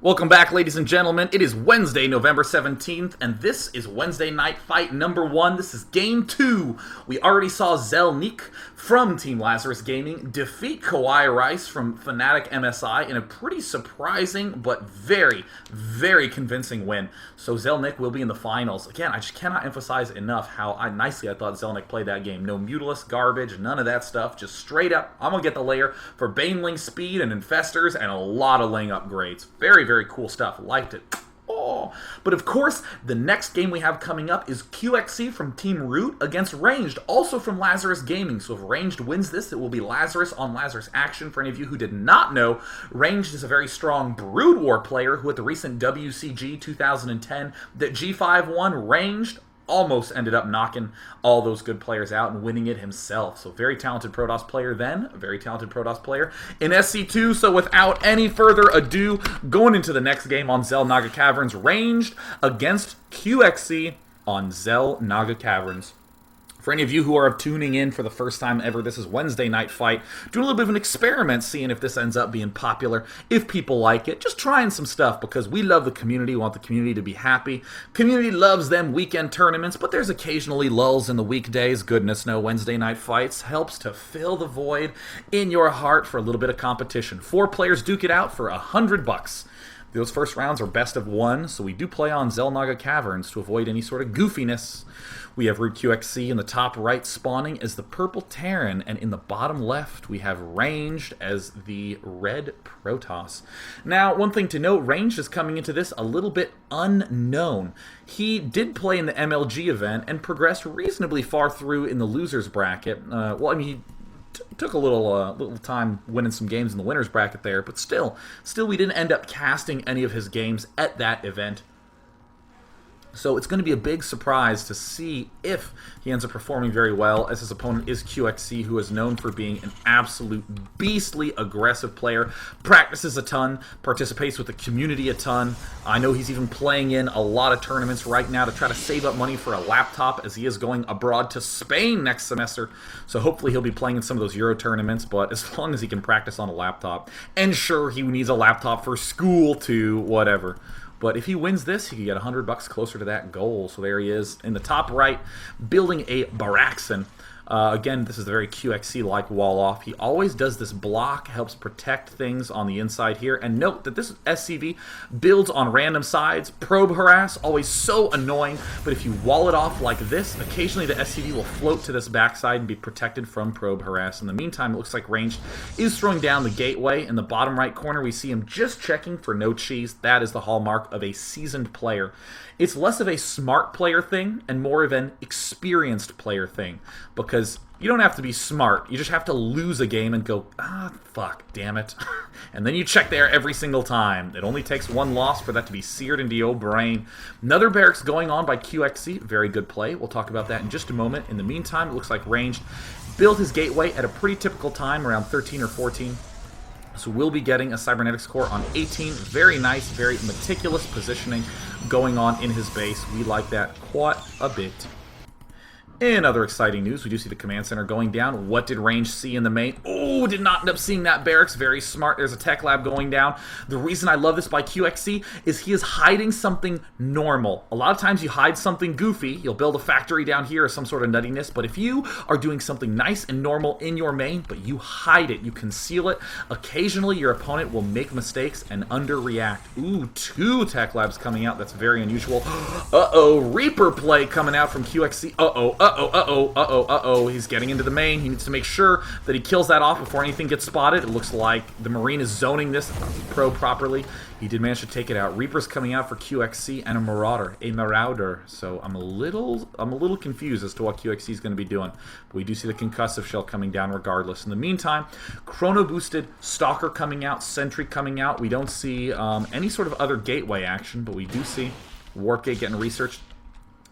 Welcome back, ladies and gentlemen. It is Wednesday, November 17th, and this is Wednesday Night Fight number 1. This is Game 2. We already saw RaNgeD from Team Lazarus Gaming defeat Kawhi Rice from Fnatic MSI in a pretty surprising but very, very convincing win. So RaNgeD will be in the finals. Again, I just cannot emphasize enough how nicely I thought RaNgeD played that game. No mutilus, garbage, none of that stuff. Just straight up, I'm going to get the layer for Baneling speed and Infestors and a lot of lane upgrades. Very, very cool stuff. Liked it. Oh. But of course, the next game we have coming up is qxc from Team Root against RaNgeD, also from Lazarus Gaming. So if RaNgeD wins this, it will be Lazarus on Lazarus action. For any of you who did not know, RaNgeD is a very strong Brood War player who at the recent WCG 2010 that G5 won, RaNgeD almost ended up knocking all those good players out and winning it himself. So very talented Protoss player then, a very talented Protoss player in SC2. So without any further ado, going into the next game on Zell Naga Caverns, RaNgeD against qxc on Zell Naga Caverns. For any of you who are tuning in for the first time ever, this is Wednesday Night Fight. Doing a little bit of an experiment, seeing if this ends up being popular, if people like it. Just trying some stuff because we love the community, want the community to be happy. Community loves them weekend tournaments, but there's occasionally lulls in the weekdays. Goodness no, Wednesday Night Fights helps to fill the void in your heart for a little bit of competition. 4 players duke it out for $100. Those first rounds are best of 1, so we do play on Zell Naga Caverns to avoid any sort of goofiness. We have Root qxc in the top right spawning as the purple Terran, and in the bottom left we have RaNgeD as the red Protoss. Now, one thing to note, RaNgeD is coming into this a little bit unknown. He did play in the MLG event and progressed reasonably far through in the losers bracket. He took a little time winning some games in the winners bracket there, but still we didn't end up casting any of his games at that event. So it's going to be a big surprise to see if he ends up performing very well, as his opponent is qxc, who is known for being an absolute beastly aggressive player, practices a ton, participates with the community a ton. I know he's even playing in a lot of tournaments right now to try to save up money for a laptop, as he is going abroad to Spain next semester. So hopefully he'll be playing in some of those Euro tournaments, but as long as he can practice on a laptop. And sure, he needs a laptop for school too, whatever. But if he wins this, he could get $100 closer to that goal. So there he is in the top right, building a Baraxen. Again, this is a very qxc-like wall-off. He always does this block, helps protect things on the inside here. And note that this SCV builds on random sides. Probe harass, always so annoying. But if you wall it off like this, occasionally the SCV will float to this backside and be protected from probe harass. In the meantime, it looks like RaNgeD is throwing down the gateway. In the bottom right corner, we see him just checking for no cheese. That is the hallmark of a seasoned player. It's less of a smart player thing and more of an experienced player thing, because you don't have to be smart. You just have to lose a game and go, fuck, damn it. And then you check there every single time. It only takes one loss for that to be seared into your brain. Another barracks going on by qxc. Very good play. We'll talk about that in just a moment. In the meantime, it looks like RaNgeD built his gateway at a pretty typical time, around 13 or 14. So we'll be getting a cybernetics core on 18. Very nice, very meticulous positioning going on in his base. We like that quite a bit. In other exciting news, we do see the command center going down. What did RaNgeD see in the main? Oh, did not end up seeing that barracks. Very smart. There's a tech lab going down. The reason I love this by qxc is he is hiding something normal. A lot of times you hide something goofy. You'll build a factory down here or some sort of nuttiness. But if you are doing something nice and normal in your main, but you hide it, you conceal it, occasionally your opponent will make mistakes and underreact. Ooh, 2 tech labs coming out. That's very unusual. Uh-oh, Reaper play coming out from qxc. He's getting into the main. He needs to make sure that he kills that off before anything gets spotted. It looks like the Marine is zoning this probe properly. He did manage to take it out. Reaper's coming out for qxc and a Marauder. So I'm a little confused as to what qxc is going to be doing. But we do see the concussive shell coming down regardless. In the meantime, chrono boosted Stalker coming out, Sentry coming out. We don't see any sort of other gateway action, but we do see Warp Gate getting researched.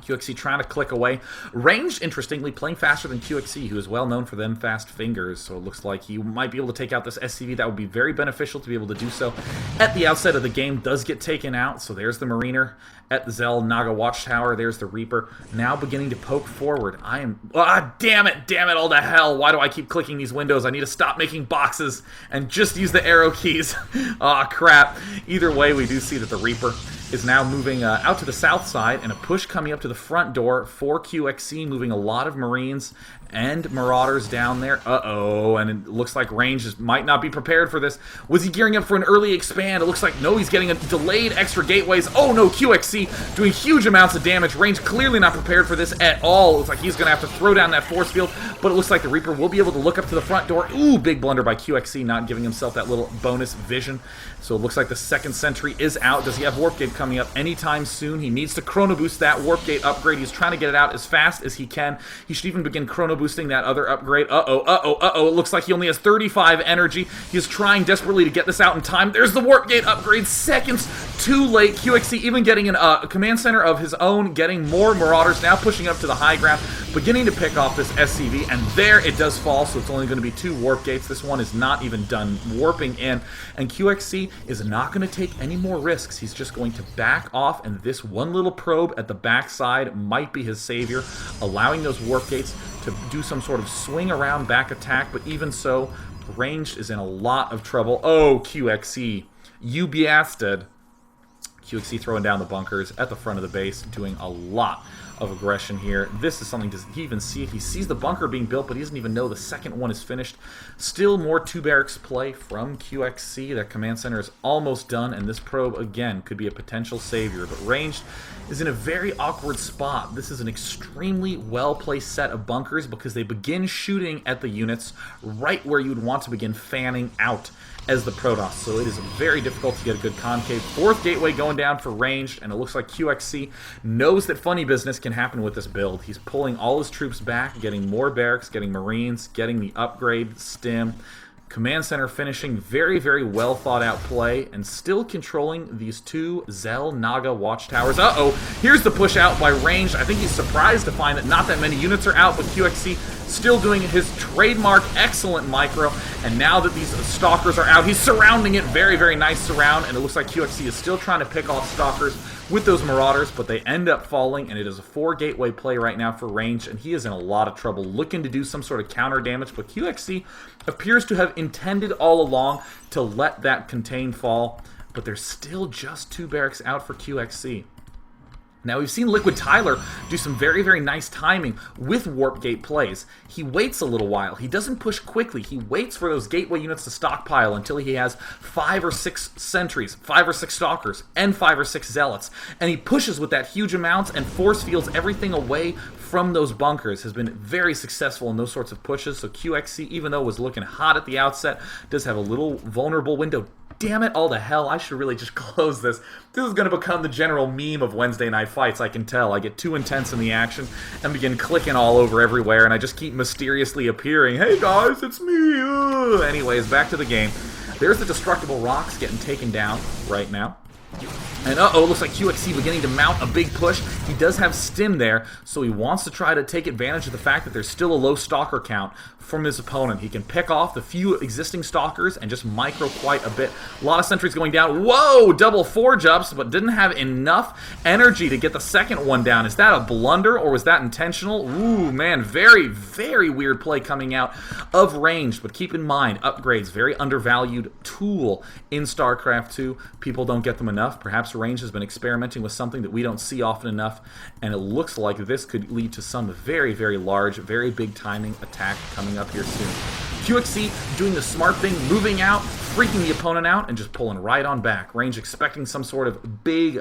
QXC trying to click away. RaNgeD, interestingly, playing faster than QXC, who is well known for them fast fingers. So it looks like he might be able to take out this SCV. That would be very beneficial to be able to do so. At the outset of the game, does get taken out. So there's the Mariner at the Zell Naga Watchtower. There's the Reaper. Now beginning to poke forward. I am... Ah, damn it, all the hell. Why do I keep clicking these windows? I need to stop making boxes and just use the arrow keys. Ah, crap. Either way, we do see that the Reaper is now moving out to the south side, and a push coming up to the front door for QXC, moving a lot of Marines and Marauders down there. Uh-oh, and it looks like RaNgeD might not be prepared for this. Was he gearing up for an early expand? It looks like, no, he's getting a delayed extra gateways. Oh no, QXC doing huge amounts of damage. RaNgeD clearly not prepared for this at all. It looks like he's going to have to throw down that force field, but it looks like the Reaper will be able to look up to the front door. Ooh, big blunder by QXC, not giving himself that little bonus vision. So it looks like the second sentry is out. Does he have Warp Gate coming up anytime soon? He needs to Chrono Boost that Warp Gate upgrade. He's trying to get it out as fast as he can. He should even begin Chrono Boosting that other upgrade. Uh-oh. It looks like he only has 35 energy. He's trying desperately to get this out in time. There's the Warp Gate upgrade. Seconds too late. QXC even getting a command center of his own, getting more Marauders, now pushing up to the high ground, beginning to pick off this SCV, and there it does fall, so it's only going to be 2 Warp Gates. This one is not even done warping in, and QXC is not going to take any more risks. He's just going to back off, and this one little probe at the backside might be his savior, allowing those Warp Gates to do some sort of swing around back attack, but even so, RaNgeD is in a lot of trouble. Oh, QXC, you bastard. QXC throwing down the bunkers at the front of the base, doing a lot of aggression here. This is something, does he even see it? He sees the bunker being built, but he doesn't even know the second one is finished. Still more 2 barracks play from QXC. That command center is almost done, and this probe, again, could be a potential savior. But RaNgeD is in a very awkward spot. This is an extremely well-placed set of bunkers because they begin shooting at the units right where you would want to begin fanning out as the Protoss, so it is very difficult to get a good concave. 4th gateway going down for RaNgeD, and it looks like QXC knows that funny business can happen with this build. He's pulling all his troops back, getting more barracks, getting Marines, getting the upgrade, stim, command center finishing. Very, very well thought out play, and still controlling these 2 Zell Naga watchtowers. Uh-oh, here's the push out by RaNgeD. I think he's surprised to find that not that many units are out, but QXC still doing his trademark excellent micro, and now that these stalkers are out, he's surrounding it. Very, very nice surround, and it looks like QXC is still trying to pick off stalkers with those Marauders, but they end up falling, and it is a 4 gateway play right now for RaNgeD, and he is in a lot of trouble looking to do some sort of counter damage, but QXC appears to have intended all along to let that contain fall, but there's still just 2 barracks out for QXC. Now, we've seen Liquid Tyler do some very, very nice timing with Warp Gate plays. He waits a little while. He doesn't push quickly. He waits for those gateway units to stockpile until he has 5 or 6 sentries, 5 or 6 stalkers, and 5 or 6 zealots. And he pushes with that huge amount and force fields everything away from those bunkers. Has been very successful in those sorts of pushes. So QXC, even though it was looking hot at the outset, does have a little vulnerable window. Damn it, all the hell, I should really just close this. This is going to become the general meme of Wednesday night fights, I can tell. I get too intense in the action and begin clicking all over everywhere, and I just keep mysteriously appearing. Hey guys, it's me! Anyways, back to the game. There's the destructible rocks getting taken down right now. And uh-oh, looks like QXC beginning to mount a big push. He does have stim there, so he wants to try to take advantage of the fact that there's still a low stalker count from his opponent. He can pick off the few existing stalkers and just micro quite a bit. A lot of sentries going down. Whoa! Double forge ups, but didn't have enough energy to get the second one down. Is that a blunder, or was that intentional? Ooh, man, very, very weird play coming out of RaNgeD, but keep in mind, upgrades, very undervalued tool in StarCraft 2. People don't get them enough. Perhaps RaNgeD has been experimenting with something that we don't see often enough, and it looks like this could lead to some very, very large, very big timing attack coming up here soon. QXC doing the smart thing, moving out, freaking the opponent out, and just pulling right on back. RaNgeD expecting some sort of big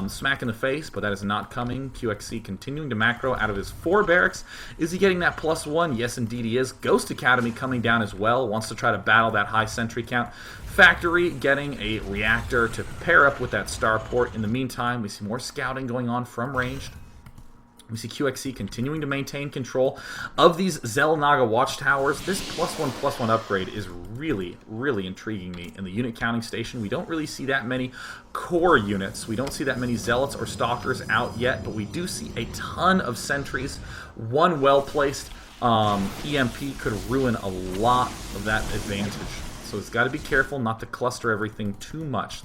smack in the face, but that is not coming. QXC continuing to macro out of his 4 barracks. Is he getting that +1? Yes, indeed he is. Ghost Academy coming down as well. Wants to try to battle that high sentry count. Factory getting a reactor to pair up with that starport. In the meantime, we see more scouting going on from RaNgeD. We see QXC continuing to maintain control of these Xel'Naga watchtowers. This +1/+1 upgrade is really, really intriguing me. In the unit counting station, we don't really see that many core units. We don't see that many Zealots or Stalkers out yet, but we do see a ton of sentries. One well-placed EMP could ruin a lot of that advantage. So it's got to be careful not to cluster everything too much.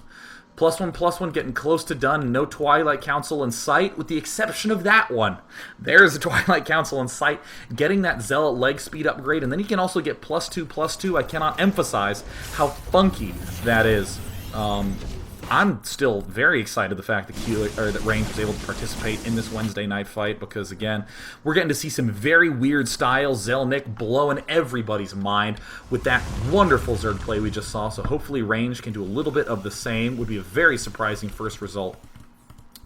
+1/+1 getting close to done. No Twilight Council in sight, with the exception of that one. There's a Twilight Council in sight, getting that Zealot leg speed upgrade, and then he can also get +2/+2. I cannot emphasize how funky that is. I'm still very excited the fact that RaNgeD was able to participate in this Wednesday night fight, because again, we're getting to see some very weird styles. Zelnick blowing everybody's mind with that wonderful Zerg play we just saw, so hopefully RaNgeD can do a little bit of the same. Would be a very surprising first result.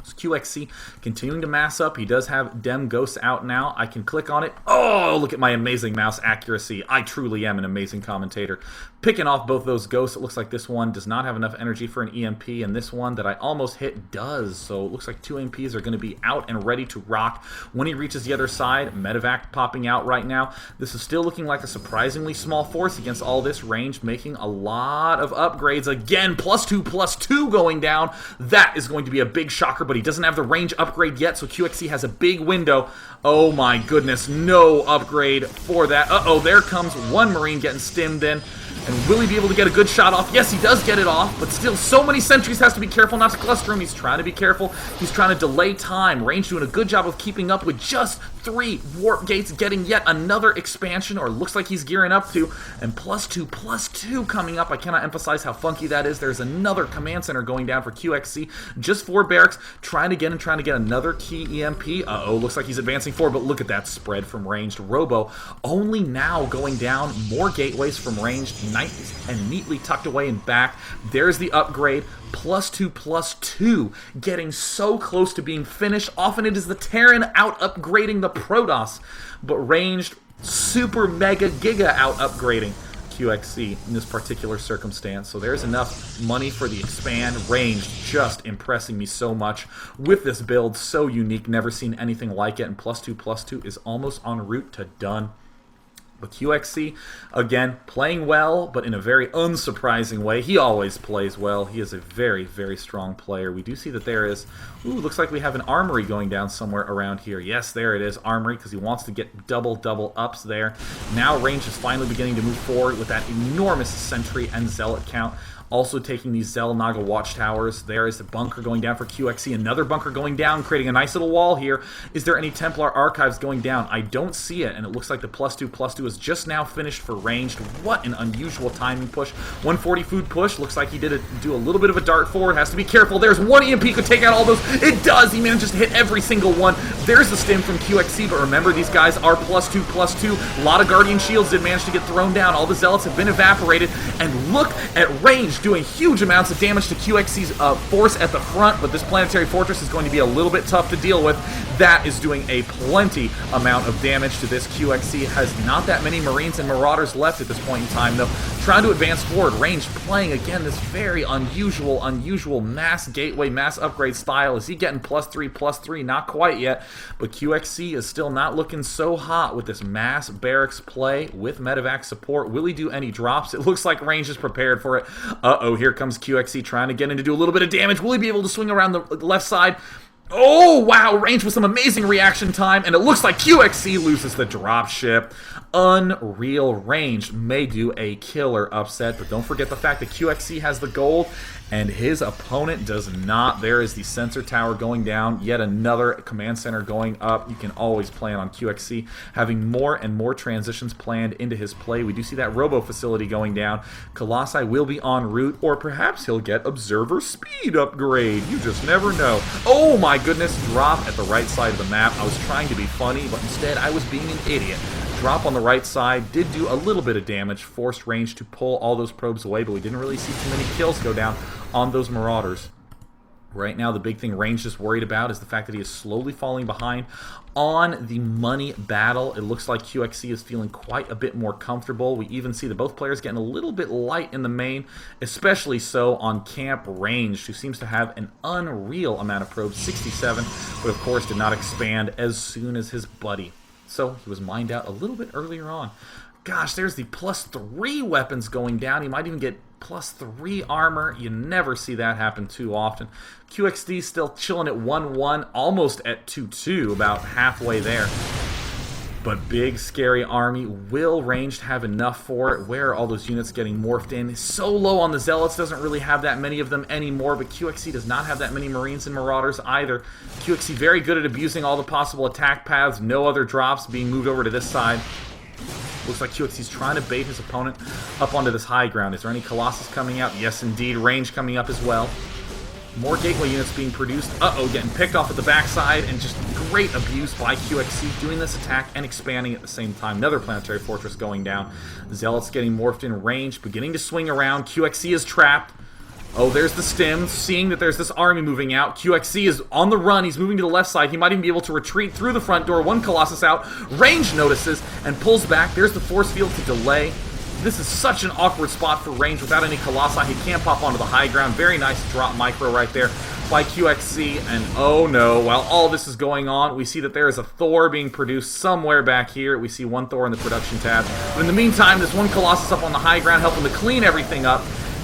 QXC continuing to mass up. He does have Dem Ghosts out now. I can click on it. Oh, look at my amazing mouse accuracy. I truly am an amazing commentator. Picking off both those Ghosts. It looks like this one does not have enough energy for an EMP, and this one that I almost hit does. So it looks like 2 EMPs are going to be out and ready to rock when he reaches the other side. Medevac popping out right now. This is still looking like a surprisingly small force against all this. RaNgeD making a lot of upgrades. Again, +2/+2 going down. That is going to be a big shocker, but he doesn't have the range upgrade yet, so QXC has a big window. Oh my goodness, no upgrade for that. Uh-oh, there comes one Marine getting stimmed in. And will he be able to get a good shot off? Yes, he does get it off, but still so many sentries. Has to be careful not to cluster him. He's trying to be careful. He's trying to delay time. RaNgeD doing a good job of keeping up with just 3 warp gates, getting yet another expansion, or looks like he's gearing up to, and +2/+2 coming up. I cannot emphasize how funky that is. There's another command center going down for QXC. Just 4 barracks, trying to get another key EMP. Uh-oh, looks like he's advancing forward, but look at that spread from RaNgeD. Robo only now going down. More gateways from RaNgeD, nice and neatly tucked away and back. There's the upgrade. +2/+2, getting so close to being finished. Often it is the Terran out upgrading the Protoss, but RaNgeD super mega giga out upgrading QXC in this particular circumstance. So there's enough money for the expand. RaNgeD just impressing me so much with this build. So unique, never seen anything like it, and +2/+2 is almost en route to done. But QXC, again, playing well, but in a very unsurprising way. He always plays well. He is a very, very strong player. We do see that there is, ooh, looks like we have an armory going down somewhere around here. Yes, there it is, armory, because he wants to get double ups there. Now RaNgeD is finally beginning to move forward with that enormous sentry and zealot count. Also taking these Xel'Naga watchtowers. There is the bunker going down for QXC. Another bunker going down, creating a nice little wall here. Is there any Templar archives going down? I don't see it, and it looks like the +2/+2 is just now finished for RaNgeD. What an unusual timing push. 140 food push. Looks like he did do a little bit of a dart forward. Has to be careful. There's one EMP could take out all those. It does. He manages to hit every single one. There's the stim from QXC, but remember, these guys are +2/+2. A lot of Guardian Shields did manage to get thrown down. All the Zealots have been evaporated, and look at RaNgeD doing huge amounts of damage to QXC's force at the front, but this planetary fortress is going to be a little bit tough to deal with. That is doing a plenty amount of damage to this. QXC has not that many Marines and Marauders left at this point in time, though. Trying to advance forward. RaNgeD playing, again, this very unusual mass gateway, mass upgrade style. Is he getting +3/+3? Not quite yet, but QXC is still not looking so hot with this mass barracks play with medevac support. Will he do any drops? It looks like RaNgeD is prepared for it. Uh-oh, here comes QXC trying to get in to do a little bit of damage. Will he be able to swing around the left side? Oh, wow, RaNgeD with some amazing reaction time, and it looks like QXC loses the dropship. Unreal. RaNgeD may do a killer upset, but don't forget the fact that QXC has the gold, and his opponent does not. There is the sensor tower going down, yet another command center going up. You can always plan on QXC having more and more transitions planned into his play. We do see that robo facility going down. Colossi will be en route, or perhaps he'll get observer speed upgrade. You just never know. Oh my goodness, drop at the right side of the map. I was trying to be funny, but instead I was being an idiot. Drop on the right side, did do a little bit of damage, forced RaNgeD to pull all those probes away, but we didn't really see too many kills go down on those Marauders. Right now, the big thing RaNgeD is worried about is the fact that he is slowly falling behind on the money battle. It looks like QXC is feeling quite a bit more comfortable. We even see that both players getting a little bit light in the main, especially so on camp RaNgeD, who seems to have an unreal amount of probes, 67, but of course did not expand as soon as his buddy. So he was mined out a little bit earlier on. Gosh, there's the +3 weapons going down. He might even get +3 armor. You never see that happen too often. QXD still chilling at 1-1, almost at 2-2, about halfway there. But big, scary army. Will RaNgeD have enough for it? Where are all those units getting morphed in? So low on the Zealots, doesn't really have that many of them anymore, but QXC does not have that many Marines and Marauders either. QXC very good at abusing all the possible attack paths. No other drops being moved over to this side. Looks like QXC's trying to bait his opponent up onto this high ground. Is there any Colossus coming out? Yes, indeed. RaNgeD coming up as well. More gateway units being produced. Uh-oh, getting picked off at the backside, and just great abuse by QXC, doing this attack and expanding at the same time. Another planetary fortress going down. Zealots getting morphed in RaNgeD, beginning to swing around. QXC is trapped. Oh, there's the stims, seeing that there's this army moving out. QXC is on the run. He's moving to the left side. He might even be able to retreat through the front door. One Colossus out. RaNgeD notices and pulls back. There's the force field to delay. This is such an awkward spot for RaNgeD without any Colossi. He can't pop onto the high ground. Very nice drop micro right there by QXC. And oh no, while all this is going on, we see that there is a Thor being produced somewhere back here. We see one Thor in the production tab. But in the meantime, there's one Colossus up on the high ground helping to clean everything up.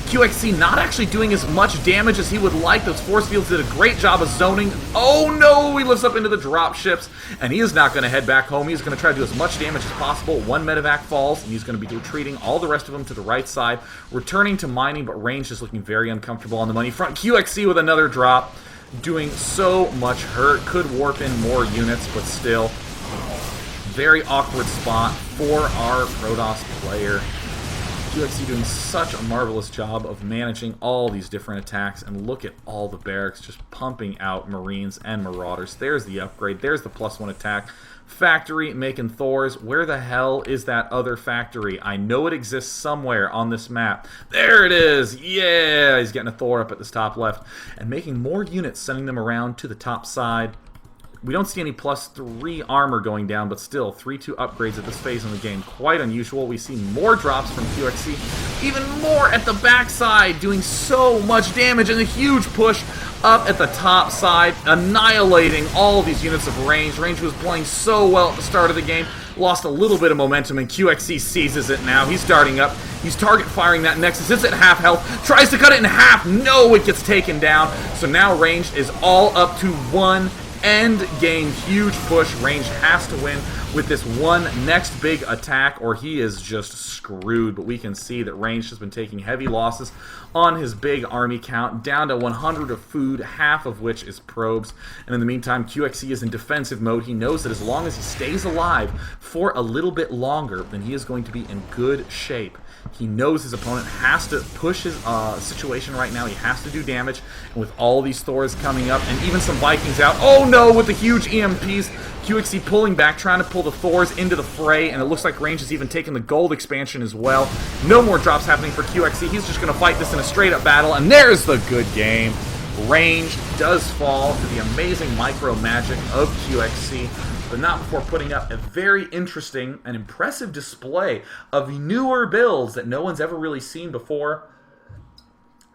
QXC not actually doing as much damage as he would like. Those force fields did a great job of zoning. Oh no, he lifts up into the drop ships, and he is not going to head back home. He's going to try to do as much damage as possible. One medevac falls, and he's going to be retreating all the rest of them to the right side, returning to mining, but RaNgeD is looking very uncomfortable on the money front. QXC with another drop, doing so much hurt. Could warp in more units, but still, very awkward spot for our Protoss player. QXC doing such a marvelous job of managing all these different attacks, and look at all the barracks just pumping out Marines and Marauders. There's the upgrade. There's the +1 attack. Factory making Thors. Where the hell is that other factory? I know it exists somewhere on this map. There it is! Yeah! He's getting a Thor up at this top left. And making more units, sending them around to the top side. We don't see any +3 armor going down, but still, 3-2 upgrades at this phase in the game. Quite unusual. We see more drops from QXC. Even more at the backside, doing so much damage, and a huge push up at the top side, annihilating all these units of RaNgeD. RaNgeD was playing so well at the start of the game, lost a little bit of momentum, and QXC seizes it now. He's starting up. He's target firing that Nexus. It's at half health. Tries to cut it in half. No, it gets taken down. So now RaNgeD is all up to 1 end game. Huge push. RaNgeD has to win with this one next big attack, or he is just screwed. But we can see that RaNgeD has been taking heavy losses on his big army count, down to 100 of food, half of which is probes. And in the meantime, QXC is in defensive mode. He knows that as long as he stays alive for a little bit longer, then he is going to be in good shape. He knows his opponent has to push his situation right now. He has to do damage. And with all these Thors coming up, and even some Vikings out. Oh no, with the huge EMPs. QXC pulling back, trying to pull the Thors into the fray. And it looks like RaNgeD is even taking the gold expansion as well. No more drops happening for QXC. He's just going to fight this in a straight-up battle. And there's the good game. RaNgeD does fall to the amazing micro magic of QXC, but not before putting up a very interesting and impressive display of newer builds that no one's ever really seen before.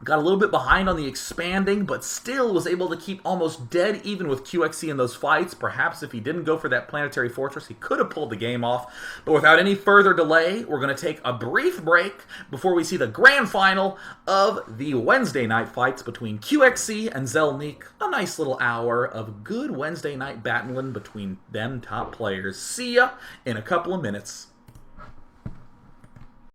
Got a little bit behind on the expanding, but still was able to keep almost dead even with QXC in those fights. Perhaps if he didn't go for that planetary fortress, he could have pulled the game off. But without any further delay, we're going to take a brief break before we see the grand final of the Wednesday night fights between QXC and RaNgeD. A nice little hour of good Wednesday night battling between them top players. See ya in a couple of minutes.